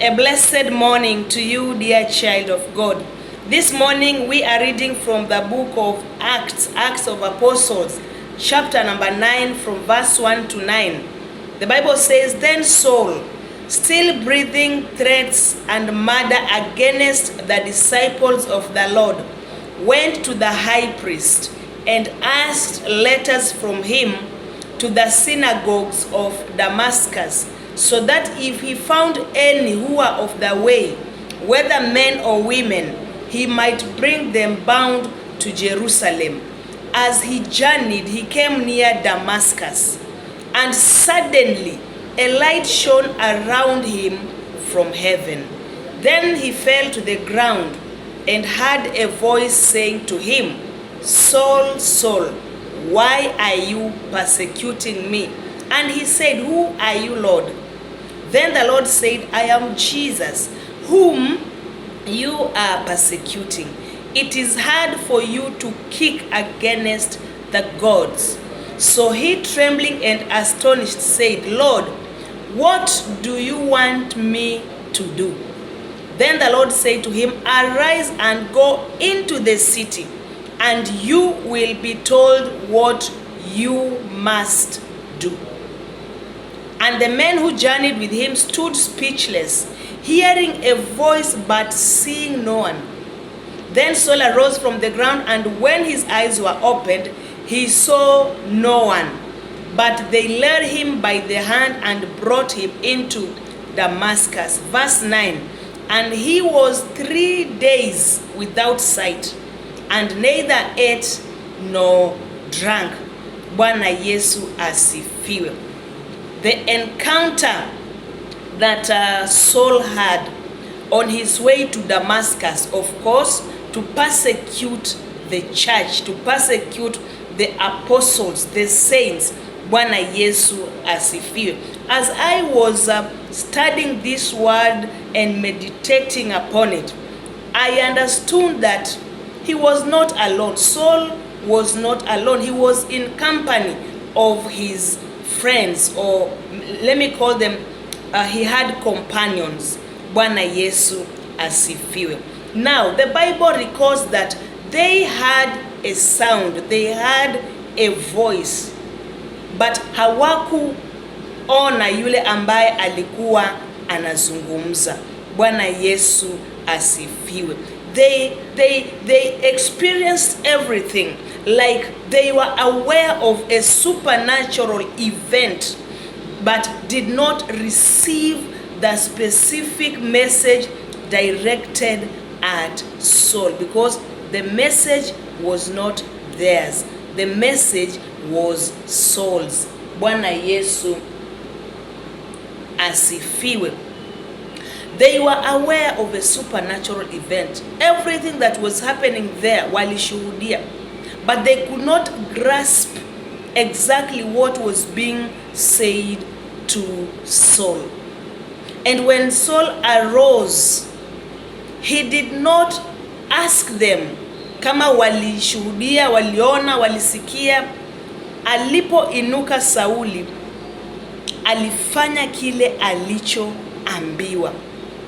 A blessed morning to you, dear child of God. This morning we are reading from the book of Acts of Apostles, chapter number 9, from verse 1 to 9. The Bible says, Then Saul, still breathing threats and murder against the disciples of the Lord, went to the high priest and asked letters from him to the synagogues of Damascus, so that if he found any who were of the way, whether men or women, he might bring them bound to Jerusalem. As he journeyed, he came near Damascus, and suddenly a light shone around him from heaven. Then he fell to the ground and heard a voice saying to him, Saul, Saul, why are you persecuting me? And he said, Who are you, Lord? Then the Lord said, I am Jesus, whom you are persecuting. It is hard for you to kick against the gods. So he, trembling and astonished, said, Lord, what do you want me to do? Then the Lord said to him, Arise and go into the city, and you will be told what you must do. And the men who journeyed with him stood speechless, hearing a voice but seeing no one. Then Saul arose from the ground, and when his eyes were opened, he saw no one. But they led him by the hand and brought him into Damascus. Verse 9, And he was 3 days without sight, and neither ate nor drank. Bwana Yesu asifiwe. The encounter that Saul had on his way to Damascus, of course, to persecute the church, to persecute the apostles, the saints. Bwana Yesu asifiwe. As I was studying this word and meditating upon it, I understood that he was not alone. Saul was not alone. He was in company of his friends, or let me call them, he had companions. Bwana Yesu asifiwe. Now, the Bible records that they had a sound, they had a voice, but hawakuona yule ambaye alikuwa anazungumza. Bwana Yesu asifiwe. They experienced everything, like they were aware of a supernatural event, but did not receive the specific message directed at Saul, because the message was not theirs. The message was Saul's. Bwana Yesu asifiwe. They were aware of a supernatural event. Everything that was happening there walishuhudia, but they could not grasp exactly what was being said to Saul. And when Saul arose, he did not ask them kama walishuhudia, waliona, walisikia. Alipoinuka Sauli, alifanya kile alichoambiwa.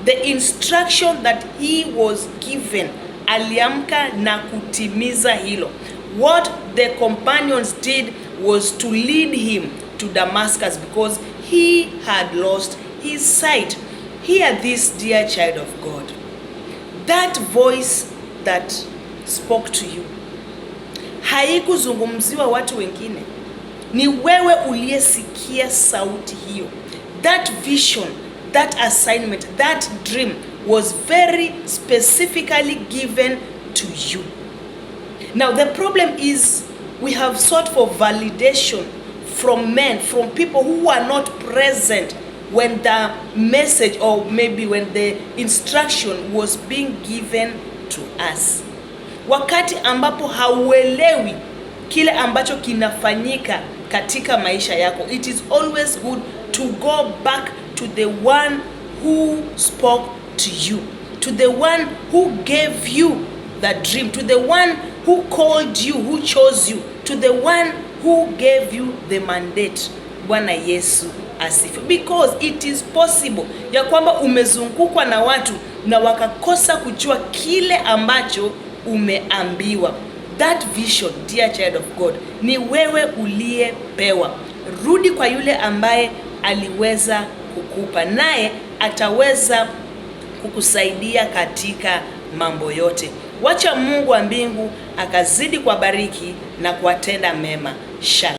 The instruction that he was given, aliamka na kutimiza hilo. What the companions did was to lead him to Damascus, because he had lost his sight. Hear this, dear child of God. That voice that spoke to you, haikuzungumziwa watu wengine. Ni wewe uliyesikia sauti hiyo. That vision, that assignment, that dream was very specifically given to you. Now the problem is, we have sought for validation from men, from people who are not present when the message, or maybe when the instruction was being given to us. Wakati ambapo hauelewi kile ambacho kinafanyika katika maisha yako, it is always good to go back to the one who spoke to you, to the one who gave you the dream, to the one who called you, who chose you, to the one who gave you the mandate. Bwana Yesu asifiwe. Because it is possible ya kwamba umezungukwa na watu na wakakosa kujua kile ambacho umeambiwa. That vision, dear child of God, ni wewe uliyepewa. Rudi kwa yule ambaye aliweza kukupa, naye ataweza kukusaidia katika mambo yote. Wacha Mungu wa mbingu akazidi kuwabariki na kuwatenda mema. Shalom.